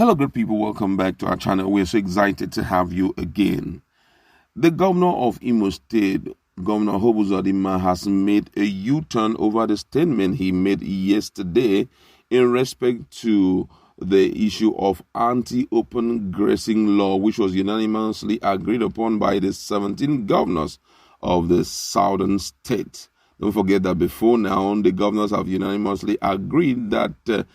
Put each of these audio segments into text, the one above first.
Hello, good people. Welcome back to our channel. We're so excited to have you again. The governor of Imo State, Governor Gov Uzodinma, has made a U-turn over the statement he made yesterday in respect to the issue of anti-open grazing law, which was unanimously agreed upon by the 17 governors of the southern state. Don't forget that before now, the governors have unanimously agreed that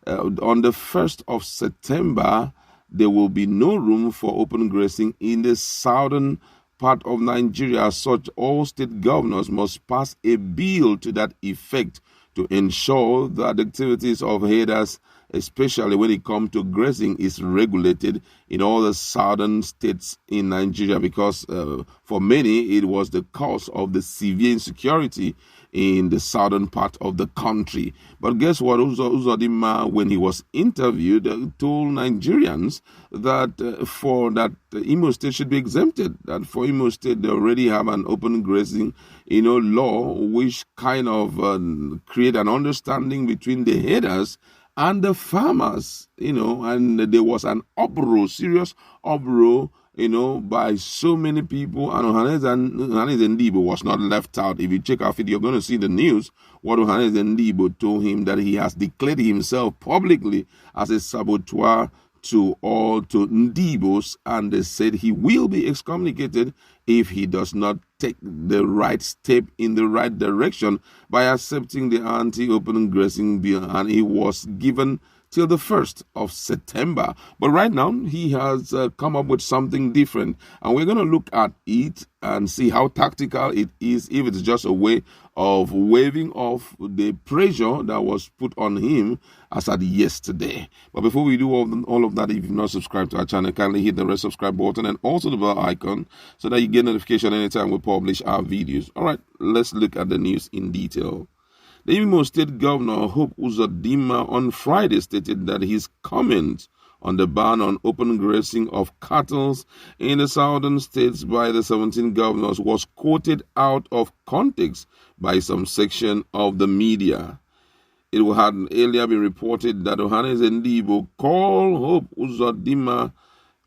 on the 1st of September, there will be no room for open grazing in the southern part of Nigeria. As such, all state governors must pass a bill to that effect to ensure that the activities of herders, especially when it comes to grazing, is regulated in all the southern states in Nigeria, because for many it was the cause of the severe insecurity in the southern part of the country. But guess what? Uzodinma, when he was interviewed, told Nigerians that for that Imo State should be exempted. That for Imo State they already have an open grazing, law, which kind of create an understanding between the herders and the farmers, and there was an uproar, serious uproar, by so many people, and Ndigbo was not left out. If you check our video, you're going to see the news. What Ndigbo told him that he has declared himself publicly as a saboteur to Ndigbos, and they said he will be excommunicated if he does not take the right step in the right direction by accepting the anti-open grazing bill, and he was given till the 1st of September. But right now, he has come up with something different, and we're going to look at it and see how tactical it is, if it's just a way of waving off the pressure that was put on him as at yesterday. But before we do all of that, if you've not subscribed to our channel, kindly hit the red subscribe button and also the bell icon so that you get notification anytime we publish our videos. All right, let's look at the news in detail. The Imo State Governor Gov Uzodinma on Friday stated that his comment on the ban on open grazing of cattle in the southern states by the 17 governors was quoted out of context by some section of the media. It had earlier been reported that Ndigbo called Gov Uzodinma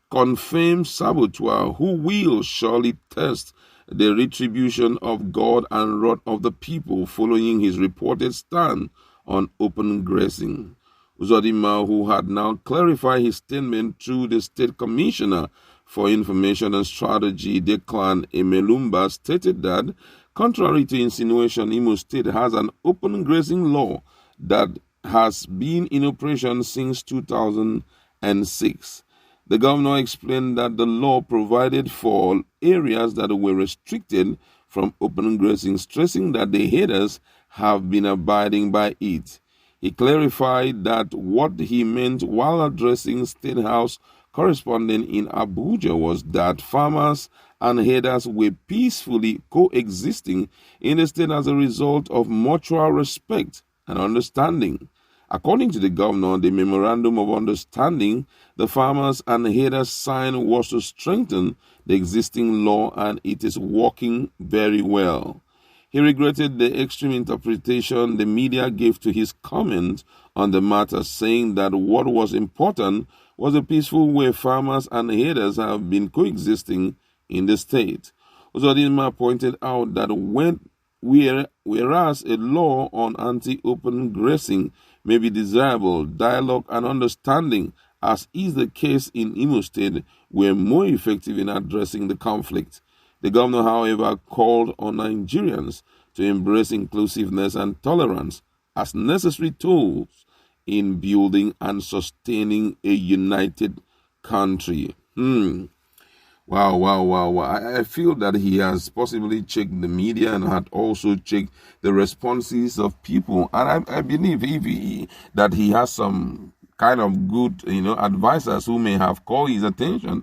confirmed saboteur who will surely test the retribution of God and wrath of the people following his reported stand on open grazing. Uzodinma, who had now clarified his statement through the State Commissioner for Information and Strategy, Declan Emelumba, stated that, contrary to insinuation, Imo State has an open grazing law that has been in operation since 2006. The governor explained that the law provided for areas that were restricted from open grazing, stressing that the herders have been abiding by it. He clarified that what he meant while addressing State House correspondent in Abuja was that farmers and herders were peacefully coexisting in the state as a result of mutual respect and understanding. According to the governor, the memorandum of understanding the farmers and herders signed was to strengthen the existing law, and it is working very well. He regretted the extreme interpretation the media gave to his comment on the matter, saying that what was important was the peaceful way farmers and herders have been coexisting in the state. Uzodinma pointed out that whereas a law on anti-open grazing may be desirable, dialogue and understanding, as is the case in Imo State, were more effective in addressing the conflict. The governor, however, called on Nigerians to embrace inclusiveness and tolerance as necessary tools in building and sustaining a united country. Wow. I feel that he has possibly checked the media and had also checked the responses of people. And I believe that he has some kind of good, advisors who may have called his attention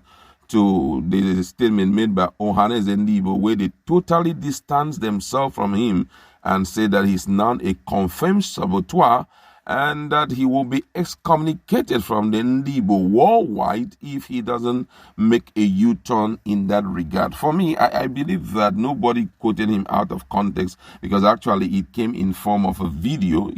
to the statement made by Ndigbo, where they totally distance themselves from him and say that he's now a confirmed saboteur and that he will be excommunicated from the Ndigbo worldwide if he doesn't make a U-turn in that regard. For me, I believe that nobody quoted him out of context, because actually it came in form of a video,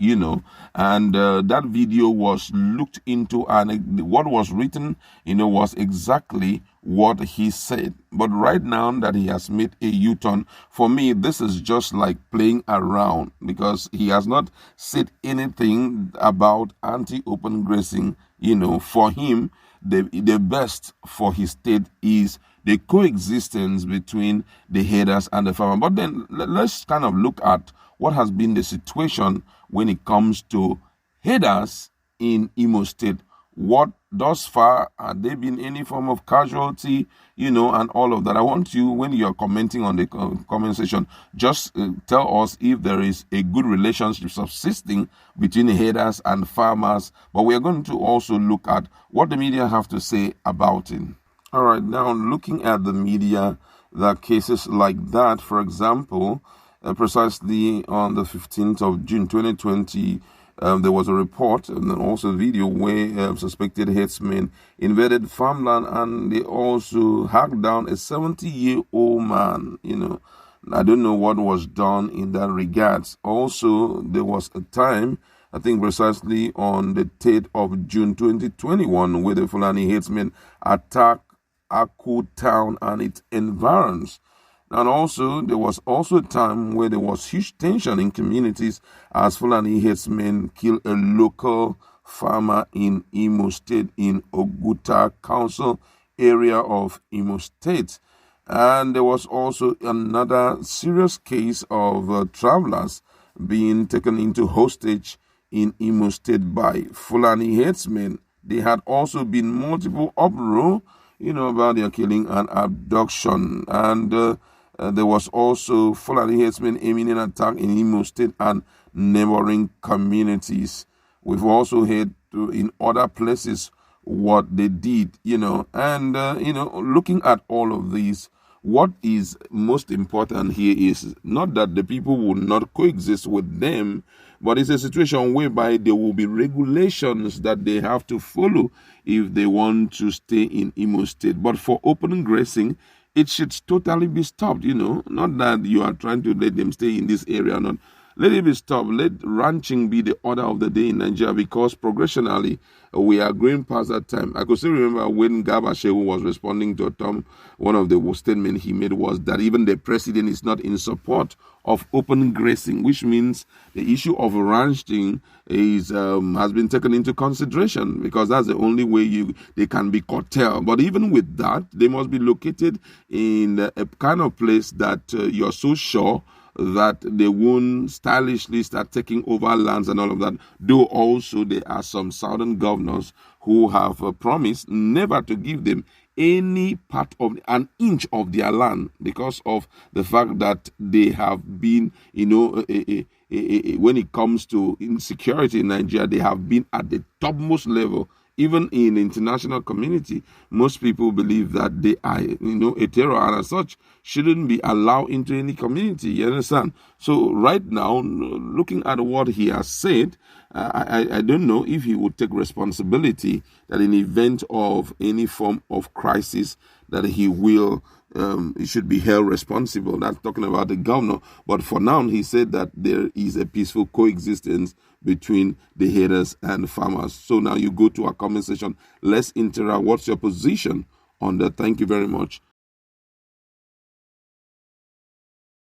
and that video was looked into, and what was written, was exactly what he said. But right now that he has made a U-turn, for me, this is just like playing around, because he has not said anything about anti-open grazing. For him, the best for his state is the coexistence between the herders and the farmer. But then let's kind of look at what has been the situation when it comes to herders in Imo State. What thus far, have there been any form of casualty, and all of that? I want you, when you're commenting on the comment section, just tell us if there is a good relationship subsisting between herders and farmers. But we are going to also look at what the media have to say about it. All right, now looking at the media, there are cases like that. For example, precisely on the 15th of June 2020, there was a report and also a video where suspected herdsmen invaded farmland, and they also hacked down a 70-year-old man. I don't know what was done in that regards. Also, there was a time, I think precisely on the 3rd of June 2021, where the Fulani herdsmen attacked Aku town and its environs. And also, there was also a time where there was huge tension in communities as Fulani herdsmen killed a local farmer in Imo State, in Oguta Council area of Imo State. And there was also another serious case of travelers being taken into hostage in Imo State by Fulani herdsmen. There had also been multiple uproar, about their killing and abduction. And there was also Fulani herdsmen aiming an attack in Imo State and neighboring communities. We've also heard in other places what they did, and, looking at all of these, what is most important here is not that the people will not coexist with them, but it's a situation whereby there will be regulations that they have to follow if they want to stay in Imo State. But for open grazing, it should totally be stopped, not that you are trying to let them stay in this area or not. Let it be stopped. Let ranching be the order of the day in Nigeria, because progressionally we are going past that time. I could still remember when Gabashewu was responding to Tom, one of the statements he made was that even the president is not in support of open grazing, which means the issue of ranching is has been taken into consideration, because that's the only way they can be curtailed. But even with that, they must be located in a kind of place that you're so sure that they won't stylishly start taking over lands and all of that. Though also there are some southern governors who have promised never to give them any part of an inch of their land, because of the fact that they have been, when it comes to insecurity in Nigeria, they have been at the topmost level. Even in the international community, most people believe that they are, a terror, and as such, shouldn't be allowed into any community. You understand? So right now, looking at what he has said, I don't know if he would take responsibility that in event of any form of crisis, that he will he should be held responsible. That's talking about the governor. But for now, he said that there is a peaceful coexistence between the herders and farmers. So now you go to our comment section. Let's interact. What's your position on that? Thank you very much.